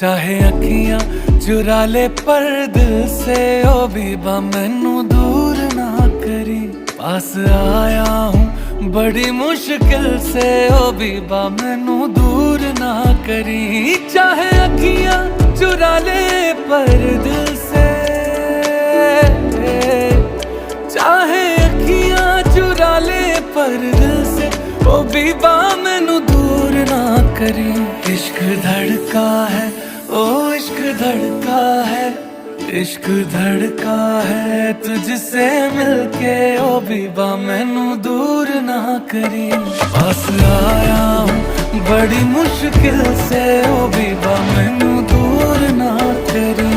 चाहे अखियां चुरा ले पर दिल से ओ बीबा मैनू दूर ना करी। पास आया हूँ बड़ी मुश्किल से ओ बीबा मैनू दूर ना करी। चाहे अखियां चुरा ले पर दिल से, चाहे अखियां चुरा ले पर दिल से ओ बीबा मैनू दूर ना करी। इश्क धड़का है ओ इश्क धड़का है, इश्क धड़का है तुझसे मिलके ओ बीबा मैनू दूर ना करी। पास आया हूँ बड़ी मुश्किल से ओ बीबा मैनू दूर ना करी।